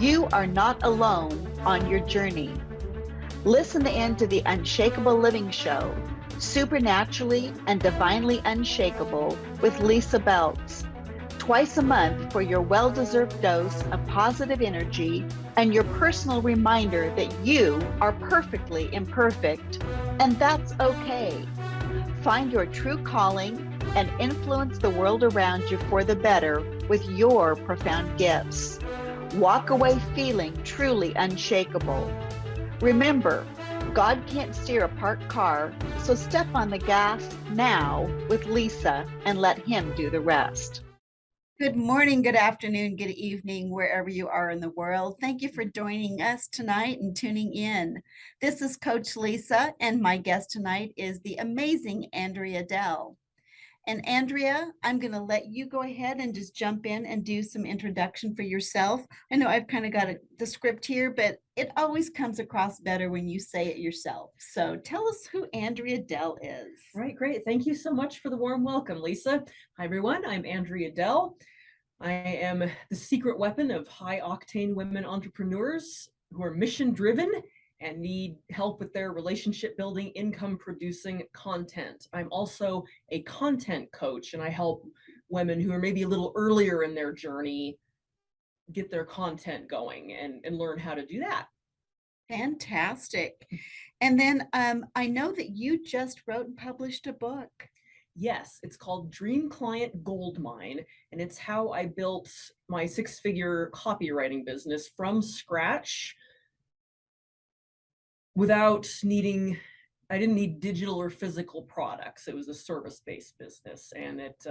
You are not alone on your journey. Listen in to the Unshakable Living Show, Supernaturally and Divinely Unshakable with Lysa Beltz. Twice a month for your well-deserved dose of positive energy and your personal reminder that you are perfectly imperfect, and that's okay. Find your true calling and influence the world around you for the better with your profound gifts. Walk away feeling truly unshakable. Remember, God can't steer a parked car, so step on the gas now with Lysa and let Him do the rest. Good morning, good afternoon, good evening, wherever you are in the world. Thank you for joining us tonight and tuning in. This is Coach Lysa, and my guest tonight is the amazing Andrea Dell. And Andrea, I'm going to let you go ahead and just jump in and do some introduction for yourself. I know I've kind of got the script here, but it always comes across better when you say it yourself. So tell us who Andrea Dell is. Right, great. Thank you so much for the warm welcome, Lysa. Hi, everyone. I'm Andrea Dell. I am the secret weapon of high-octane women entrepreneurs who are mission-driven and need help with their relationship building, income producing content. I'm also a content coach, and I help women who are maybe a little earlier in their journey get their content going and learn how to do that. Fantastic. And then I know that you just wrote and published a book. Yes, it's called Dream Client Goldmine, and it's how I built my six-figure copywriting business from scratch without needing, I didn't need digital or physical products. It was a service-based business, and it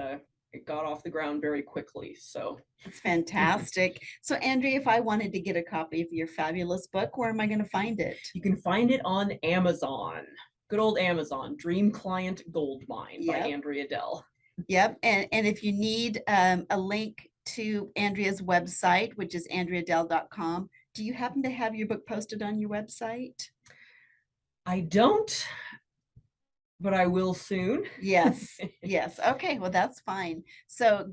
got off the ground very quickly. So that's fantastic. So Andrea, if I wanted to get a copy of your fabulous book, where am I going to find it? You can find it on Amazon. Good old Amazon, Dream Client Goldmine by Andrea Dell. Yep. And if you need a link to Andrea's website, which is andreadell.com, do you happen to have your book posted on your website? I don't, but I will soon. Yes. Yes. Okay. Well, that's fine. So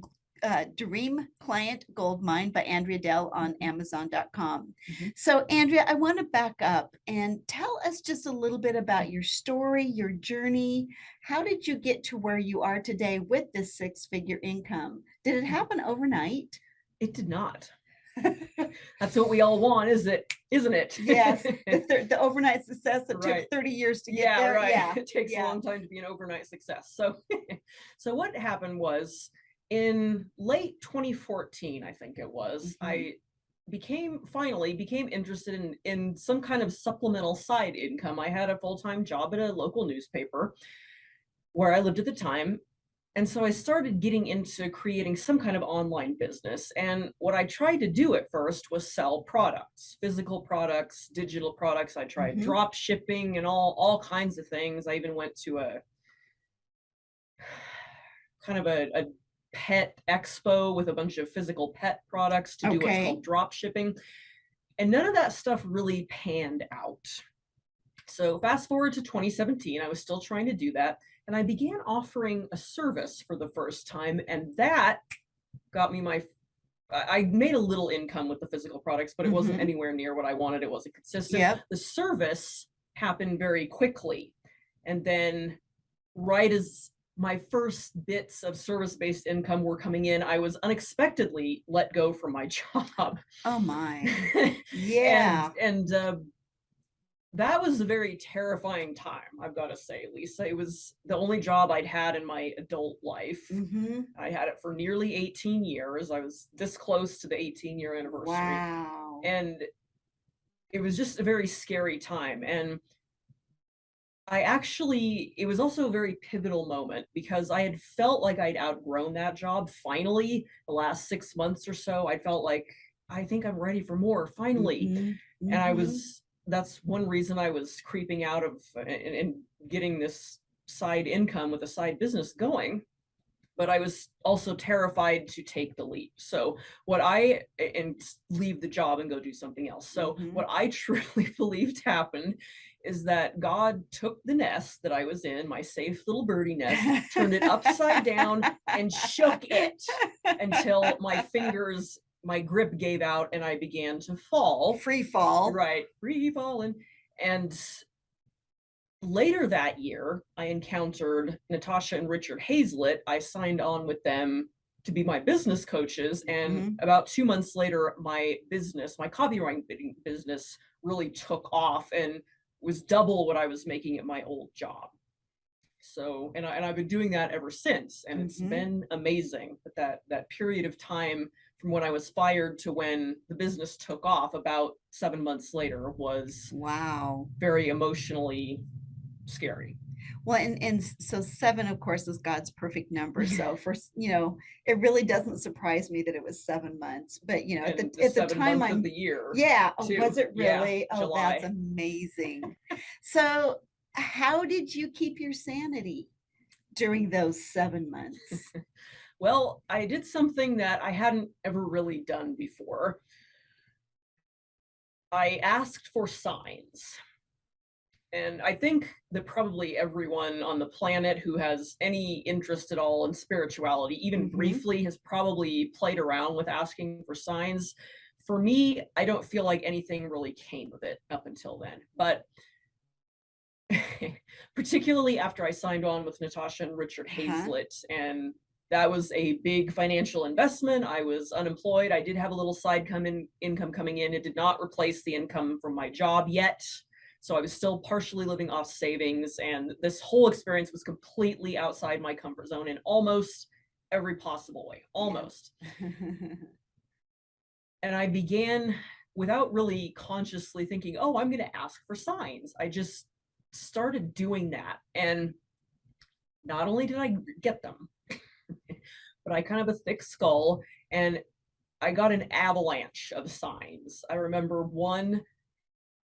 Dream Client Goldmine by Andrea Dell on Amazon.com. Mm-hmm. So Andrea, I want to back up and tell us just a little bit about your story, your journey. How did you get to where you are today with this six-figure income? Did it happen overnight? It did not. That's what we all want, isn't it? Yes. The overnight success that took 30 years to get there. Right. Yeah, it takes a long time to be an overnight success. So what happened was, in late 2014, I think it was, mm-hmm. I finally became interested in some kind of supplemental side income. I had a full-time job at a local newspaper where I lived at the time. And so I started getting into creating some kind of online business. And what I tried to do at first was sell products, physical products, digital products. I tried mm-hmm. drop shipping and all kinds of things. I even went to a kind of a pet expo with a bunch of physical pet products to do what's called drop shipping. And none of that stuff really panned out. So fast forward to 2017, I was still trying to do that. And I began offering a service for the first time. And that got me I made a little income with the physical products, but it mm-hmm. wasn't anywhere near what I wanted. It wasn't consistent. Yep. The service happened very quickly. And then right as my first bits of service-based income were coming in, I was unexpectedly let go from my job. Oh my. Yeah. and that was a very terrifying time, I've got to say, Lysa. It was the only job I'd had in my adult life. Mm-hmm. I had it for nearly 18 years. I was this close to the 18-year anniversary. Wow. And it was just a very scary time. And it was also a very pivotal moment because I had felt like I'd outgrown that job finally the last 6 months or so. I felt like, I think I'm ready for more finally. Mm-hmm. And that's one reason I was creeping out of and getting this side income with a side business going. But I was also terrified to take the leap. So and leave the job and go do something else. So mm-hmm. what I truly believed happened is that God took the nest that I was in, my safe little birdie nest, turned it upside down and shook it until my fingers my grip gave out and I began to fall. Free fall. Right. Free falling. And later that year, I encountered Natasha and Richard Hazlett. I signed on with them to be my business coaches. And about 2 months later, my copywriting business really took off and was double what I was making at my old job. So, and I've been doing that ever since. And it's been amazing. But that period of time from when I was fired to when the business took off about 7 months later was very emotionally scary. Well, and so 7, of course, is God's perfect number. So for, it really doesn't surprise me that it was 7 months, but at the time of the year. Yeah. Too. Was it really? Yeah, oh, July. That's amazing. So how did you keep your sanity during those 7 months? Well, I did something that I hadn't ever really done before. I asked for signs. And I think that probably everyone on the planet who has any interest at all in spirituality, even briefly, has probably played around with asking for signs. For me, I don't feel like anything really came of it up until then. But particularly after I signed on with Natasha and Richard Hazlett, and that was a big financial investment. I was unemployed. I did have a little side income coming in. It did not replace the income from my job yet. So I was still partially living off savings, and this whole experience was completely outside my comfort zone in almost every possible way, almost. And I began, without really consciously thinking, oh, I'm going to ask for signs. I just started doing that. And not only did I get them, but I kind of a thick skull, and I got an avalanche of signs. I remember one,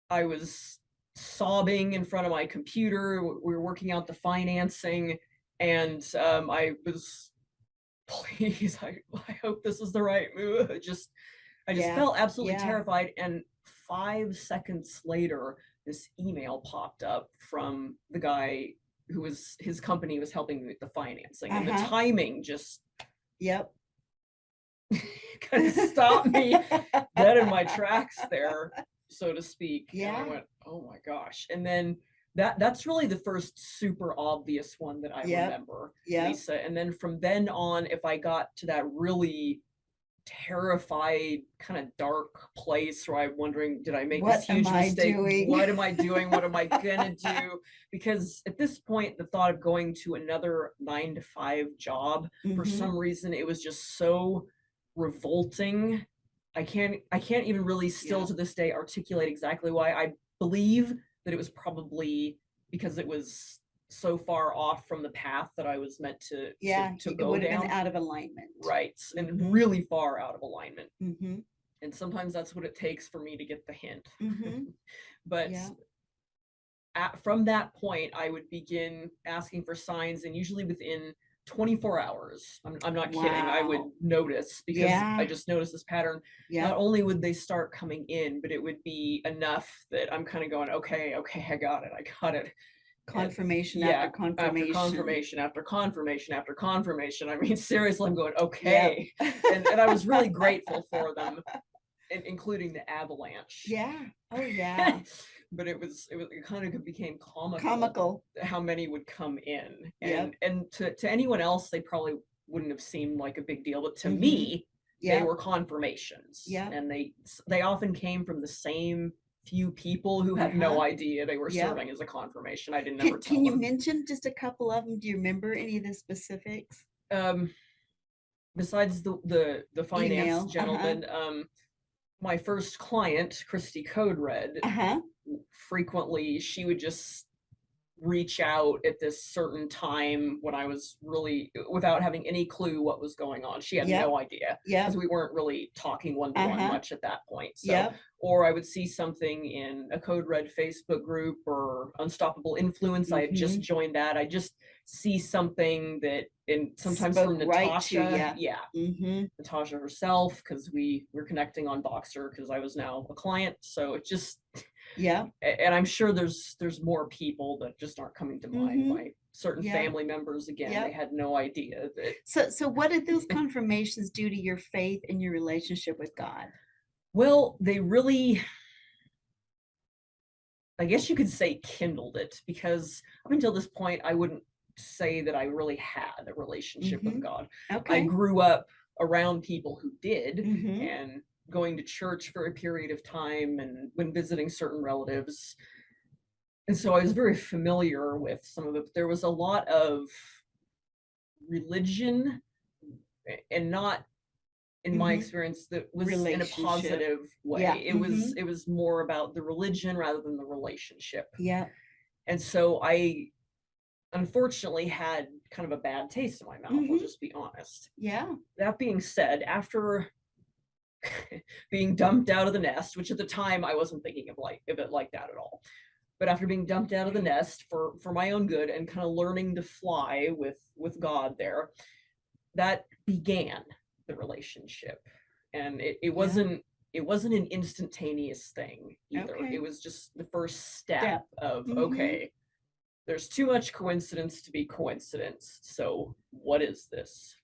I was sobbing in front of my computer. We were working out the financing, and I was, please, I hope this is the right move. I just felt absolutely terrified. And 5 seconds later, this email popped up from the guy who was, his company was helping me with the financing, and the timing just kind of stopped me dead in my tracks there, so to speak. And I went, oh my gosh. And then that's really the first super obvious one that I remember, Lysa. And then from then on, if I got to that really terrified, kind of dark place where I'm wondering, did I make this huge mistake? What am I doing? What am I gonna do? Because at this point, the thought of going to another 9-to-5 job, for some reason, it was just so revolting. I can't even really still to this day articulate exactly why. I believe that it was probably because it was so far off from the path that I was meant to go down. It would have been out of alignment. Right. And really far out of alignment. And sometimes that's what it takes for me to get the hint. But from that point, I would begin asking for signs, and usually within 24 hours, I'm not kidding, I would notice, because I just noticed this pattern. Not only would they start coming in, but it would be enough that I'm kind of going, okay, I got it. Confirmation after confirmation. After confirmation after confirmation after confirmation. I mean, seriously, I'm going, okay. And I was really grateful for them, including the avalanche. But it kind of became comical how many would come in. And to anyone else, they probably wouldn't have seemed like a big deal. But to me, they were confirmations. And they often came from the same few people who had no idea they were serving as a confirmation. I didn't ever tell them. Can you mention just a couple of them? Do you remember any of the specifics? Besides the finance gentleman, my first client, Christy Code Red, frequently she would just reach out at this certain time when I was really, without having any clue what was going on. She had no idea, because we weren't really talking one-to-one much at that point. So, or I would see something in a Code Red Facebook group or Unstoppable Influence. I had just joined that. I just see something that, and sometimes from Natasha, Natasha herself, because we were connecting on Voxer, because I was now a client. So it just, Yeah. And I'm sure there's more people that just aren't coming to mind. My certain family members, again, they had no idea that. So what did those confirmations do to your faith and your relationship with God? Well, they really, I guess you could say, kindled it, because up until this point, I wouldn't say that I really had a relationship with God. I grew up around people who did, and going to church for a period of time and when visiting certain relatives. And so I was very familiar with some of it. There was a lot of religion, and not, in my experience, that was in a positive way. It was more about the religion rather than the relationship. Yeah. And so I unfortunately had kind of a bad taste in my mouth, I'll just be honest. Yeah. That being said, after being dumped out of the nest, which at the time I wasn't thinking of it like that at all, but after being dumped out of the nest for my own good and kind of learning to fly with God there, that began the relationship. And it wasn't an instantaneous thing either. It was just the first step of, okay, there's too much coincidence to be coincidence. So what is this?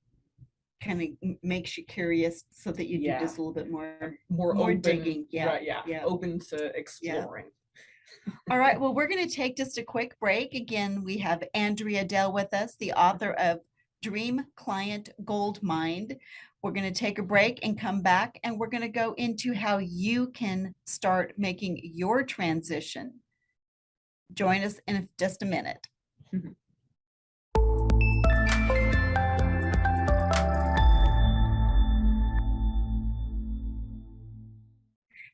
Kind of makes you curious so that you do just a little bit more open, digging. Open to exploring. All right, well, we're going to take just a quick break. Again, we have Andrea Dell with us, the author of Dream Client Gold Mine. We're going to take a break and come back, and we're going to go into how you can start making your transition. Join us in just a minute.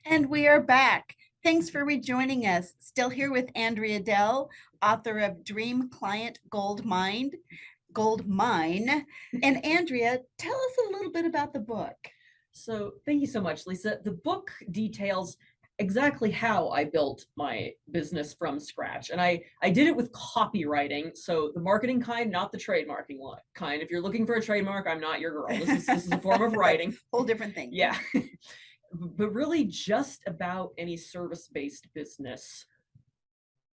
And we are back. Thanks for rejoining us. Still here with Andrea Dell, author of Dream Client Gold Mine. And Andrea, tell us a little bit about the book. So thank you so much, Lisa. The book details exactly how I built my business from scratch. And I did it with copywriting. So the marketing kind, not the trademarking kind. If you're looking for a trademark, I'm not your girl. This is a form of writing. Whole different thing. Yeah. But really just about any service-based business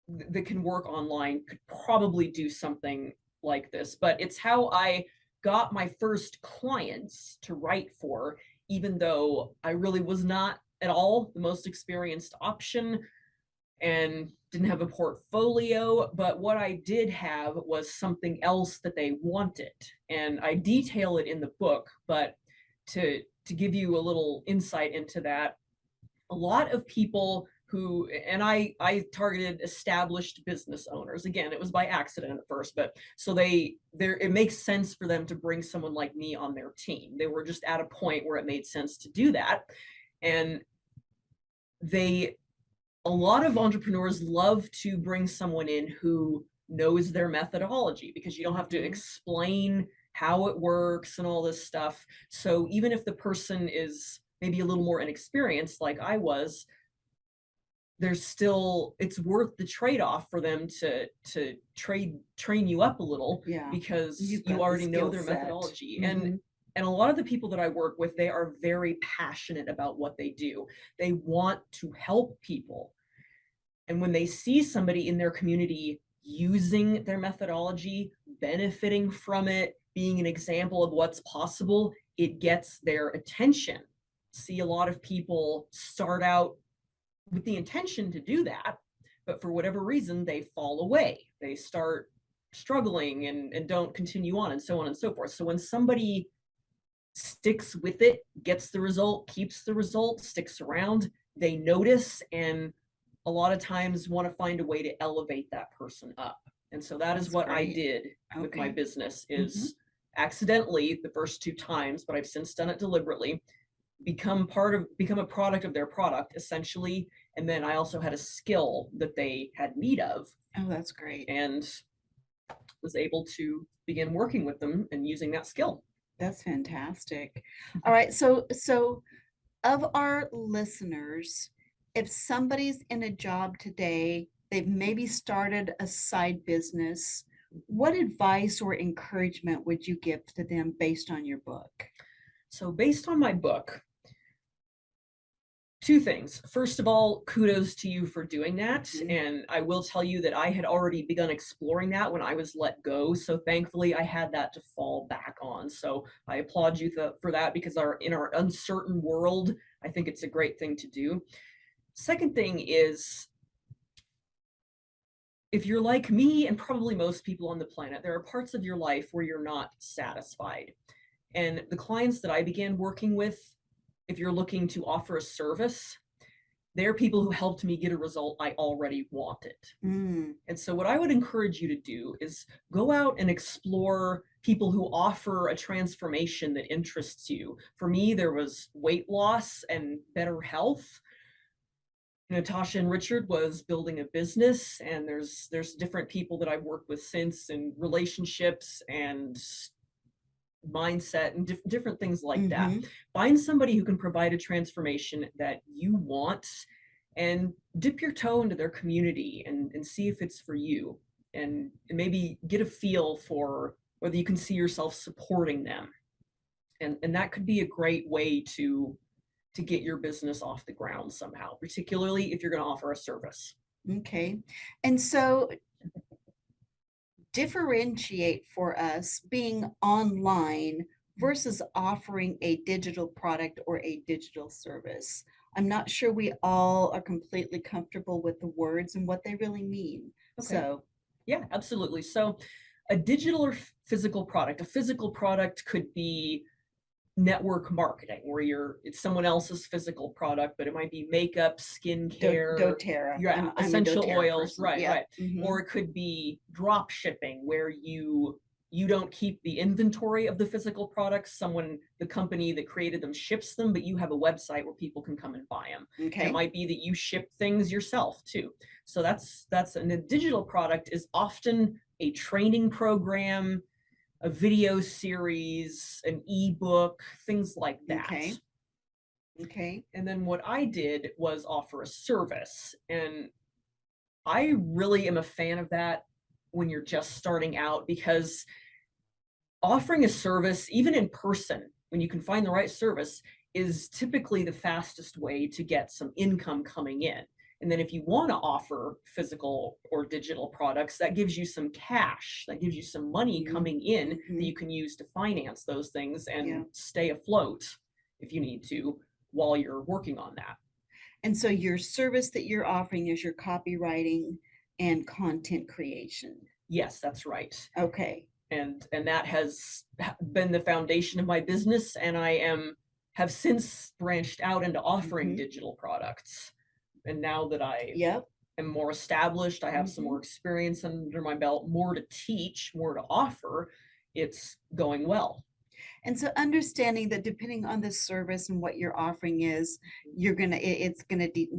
that can work online could probably do something like this. But it's how I got my first clients to write for, even though I really was not at all the most experienced option and didn't have a portfolio. But what I did have was something else that they wanted. And I detail it in the book, but to give you a little insight into that, a lot of people who, and I targeted established business owners. Again, it was by accident at first, but so it makes sense for them to bring someone like me on their team. They were just at a point where it made sense to do that. And a lot of entrepreneurs love to bring someone in who knows their methodology, because you don't have to explain how it works and all this stuff. So even if the person is maybe a little more inexperienced like I was, it's worth the trade-off for them to train you up a little, because you already know their methodology. And a lot of the people that I work with, they are very passionate about what they do. They want to help people. And when they see somebody in their community using their methodology, benefiting from it, being an example of what's possible, it gets their attention. See, a lot of people start out with the intention to do that, but for whatever reason, they fall away. They start struggling and don't continue on, and so on and so forth. So when somebody sticks with it, gets the result, keeps the result, sticks around, they notice, and a lot of times want to find a way to elevate that person up. And so that's is what great. I did with my business, is accidentally the first 2 times, but I've since done it deliberately, become a product of their product, essentially. And then I also had a skill that they had need of. Oh, that's great. And was able to begin working with them and using that skill. That's fantastic. All right. So of our listeners, if somebody's in a job today, they've maybe started a side business, what advice or encouragement would you give to them based on your book? So based on my book, Two things. First of all, kudos to you for doing that. And I will tell you that I had already begun exploring that when I was let go. So thankfully I had that to fall back on. So I applaud you for that, because in our uncertain world, I think it's a great thing to do. Second thing is, if you're like me and probably most people on the planet, there are parts of your life where you're not satisfied. And the clients that I began working with, if you're looking to offer a service, they're people who helped me get a result I already wanted. And so what I would encourage you to do is go out and explore people who offer a transformation that interests you. For me, there was weight loss and better health. Natasha and Richard was building a business, and there's different people that I've worked with since, in relationships and mindset and different things like that. Find somebody who can provide a transformation that you want, and dip your toe into their community and see if it's for you, and maybe get a feel for whether you can see yourself supporting them. And that could be a great way to get your business off the ground somehow, particularly if you're going to offer a service. Okay. And so differentiate for us being online versus offering a digital product or a digital service. I'm not sure we all are completely comfortable with the words and what they really mean. Okay. So yeah, absolutely. So a digital or physical product, a physical product could be network marketing, where it's someone else's physical product, but it might be makeup, skincare, doTERRA, essential oils, person. Right. Or it could be drop shipping, where you don't keep the inventory of the physical products. The company that created them ships them, but you have a website where people can come and buy them. Okay. It might be that you ship things yourself too. So and the digital product is often a training program, a video series, an ebook, things like that. Okay. And then what I did was offer a service. And I really am a fan of that when you're just starting out, because offering a service, even in person, when you can find the right service, is typically the fastest way to get some income coming in. And then if you want to offer physical or digital products, that gives you some cash, that gives you some money coming in that you can use to finance those things and stay afloat if you need to while you're working on that. And so your service that you're offering is your copywriting and content creation. Yes, that's right. Okay. And that has been the foundation of my business, and I have since branched out into offering digital products. And now that I am more established, I have some more experience under my belt, more to teach, more to offer, it's going well. And so understanding that depending on the service and what you're offering is,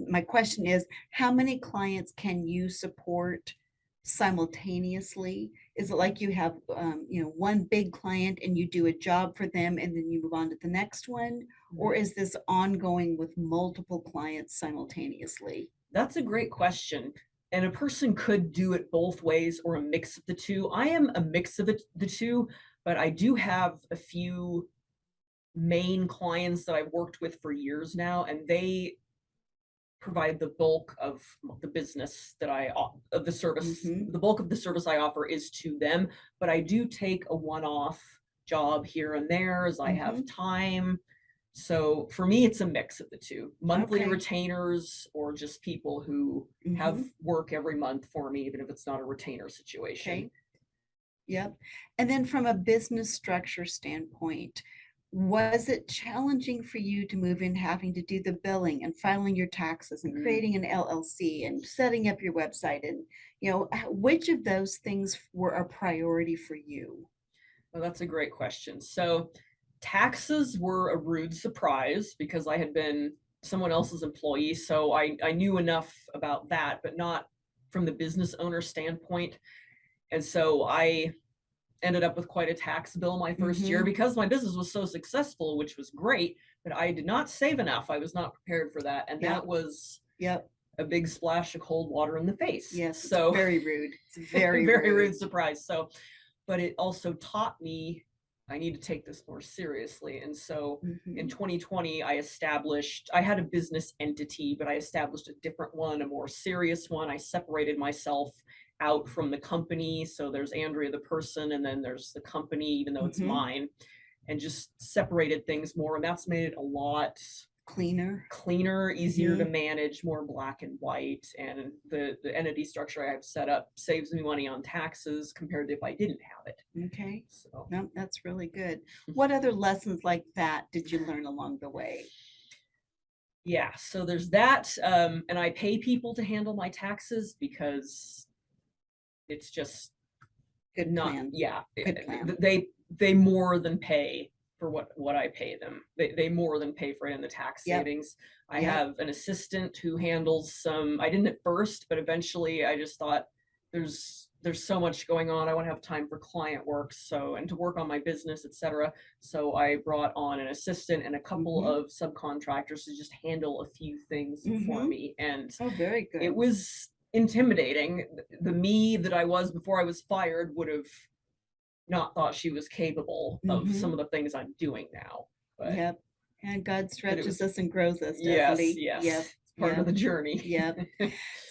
my question is, how many clients can you support simultaneously? Is it like you have, one big client and you do a job for them and then you move on to the next one? Or is this ongoing with multiple clients simultaneously? That's a great question. And a person could do it both ways, or a mix of the two. I am a mix of the two, but I do have a few main clients that I've worked with for years now, and they provide the bulk of the business of the service. The bulk of the service I offer is to them, but I do take a one-off job here and there as I have time. So for me, it's a mix of the two: monthly retainers, or just people who have work every month for me, even if it's not a retainer situation. Okay. Yep. And then from a business structure standpoint, was it challenging for you to move in having to do the billing and filing your taxes and creating an LLC and setting up your website? And, which of those things were a priority for you? Well, that's a great question. So taxes were a rude surprise, because I had been someone else's employee. So I knew enough about that, but not from the business owner standpoint. And so I ended up with quite a tax bill my first year, because my business was so successful, which was great, but I did not save enough. I was not prepared for that. And that was a big splash of cold water in the face. Yes. So it's very rude. It's very rude surprise. So, but it also taught me I need to take this more seriously. And so in Mhm. 2020, I had a business entity, but I established a different one, a more serious one. I separated myself out from the company. So there's Andrea, the person, and then there's the company, even though it's Mhm. mine, and just separated things more. And that's made it a lot cleaner, easier to manage, more black and white. And the entity structure I have set up saves me money on taxes compared to if I didn't have it. Okay. So No, that's really good. What other lessons like that did you learn along the way? yeah, so there's that. And I pay people to handle my taxes because it's just Good not, plan. yeah, Good plan. they more than pay for what I pay them. They more than pay for it in the tax Yep. savings. I Yep. have an assistant who handles some, I didn't at first, but eventually I just thought there's so much going on. I want to have time for client work, so, and to work on my business, etc. So I brought on an assistant and a couple of subcontractors to just handle a few things for me. And Oh, very good. it was intimidating. The me that I was before I was fired would have not thought she was capable of some of the things I'm doing now. But, Yep. And God stretches us and grows us, doesn't yes, he? yes. Yep. It's part of the journey. Yep.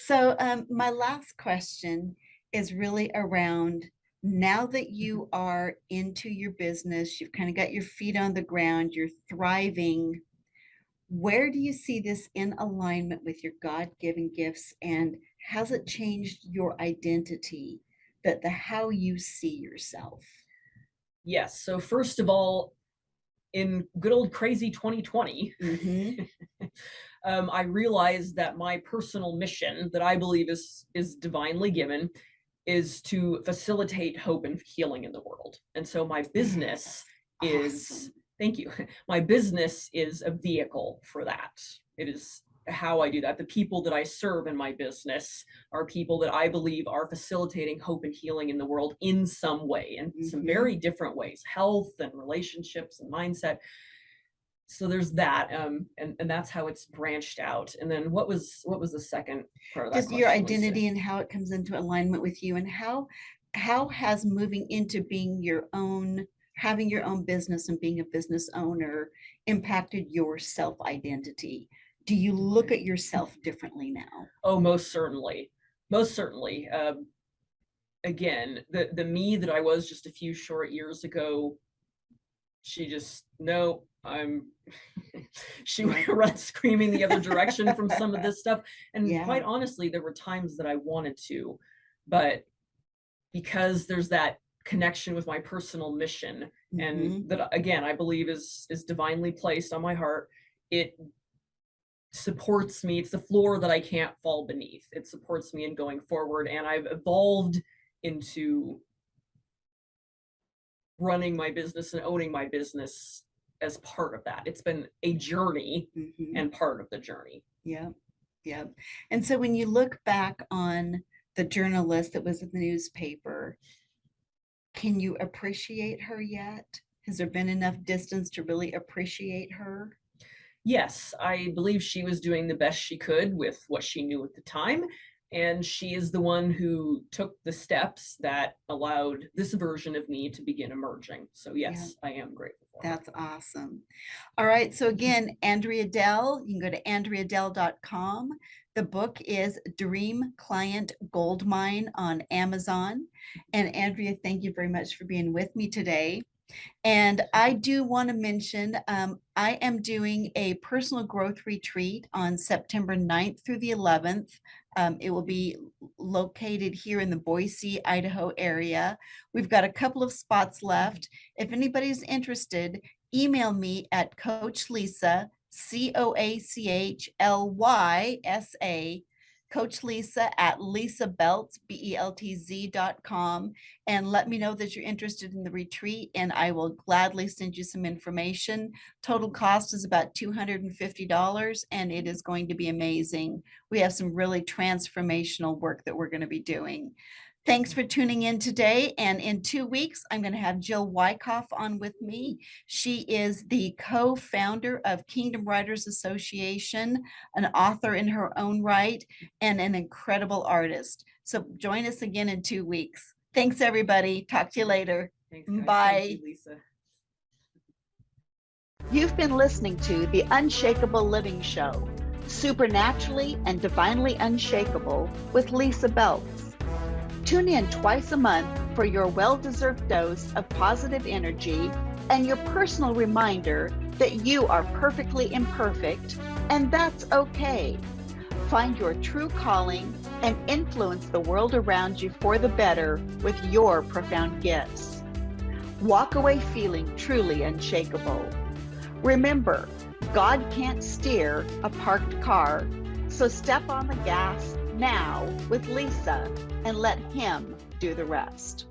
So my last question is really around, now that you are into your business, you've kind of got your feet on the ground, you're thriving, where do you see this in alignment with your God-given gifts, and has it changed your identity, that the how you see yourself? Yes. So first of all, in good old crazy 2020, I realized that my personal mission that I believe is divinely given is to facilitate hope and healing in the world. And so my business is, awesome. Thank you. My business is a vehicle for that. It is how I do that. The people that I serve in my business are people that I believe are facilitating hope and healing in the world in some way, in some very different ways, health and relationships and mindset. So there's that, and that's how it's branched out. And then what was the second part of that Just question, your Lisa? identity and how it comes into alignment with you, and how has moving into being your own, having your own business and being a business owner impacted your self identity? Do you look at yourself differently now? Oh, most certainly. Most certainly. Again, the me that I was just a few short years ago, she just, no, she would run screaming the other direction from some of this stuff. And quite honestly, there were times that I wanted to, but because there's that connection with my personal mission, and that, again, I believe is divinely placed on my heart, it supports me. It's the floor that I can't fall beneath. It supports me in going forward. And I've evolved into running my business and owning my business as part of that. It's been a journey and part of the journey. Yeah. Yeah. And so when you look back on the journalist that was in the newspaper, can you appreciate her yet? Has there been enough distance to really appreciate her? Yes, I believe she was doing the best she could with what she knew at the time. And she is the one who took the steps that allowed this version of me to begin emerging. So yes, I am grateful for her. That's awesome. All right. So again, Andrea Dell, you can go to andreadell.com. The book is Dream Client Goldmine on Amazon. And Andrea, thank you very much for being with me today. And I do want to mention, I am doing a personal growth retreat on September 9th through the 11th. It will be located here in the Boise, Idaho area. We've got a couple of spots left. If anybody's interested, email me at Coach Lysa, CoachLysa, Coach Lysa at Lysa Beltz, BELTZ.com, and let me know that you're interested in the retreat, and I will gladly send you some information. Total cost is about $250, and it is going to be amazing. We have some really transformational work that we're going to be doing. Thanks for tuning in today. And in 2 weeks, I'm going to have Jill Wyckoff on with me. She is the co-founder of Kingdom Writers Association, an author in her own right, and an incredible artist. So join us again in 2 weeks. Thanks, everybody. Talk to you later. Thanks, guys. Bye. Thank you, Lisa. You've been listening to the Unshakable Living Show, Supernaturally and Divinely Unshakable with Lysa Beltz. Tune in twice a month for your well-deserved dose of positive energy and your personal reminder that you are perfectly imperfect, and that's okay. Find your true calling and influence the world around you for the better with your profound gifts. Walk away feeling truly unshakable. Remember, God can't steer a parked car, so step on the gas now with Lysa and let Him do the rest.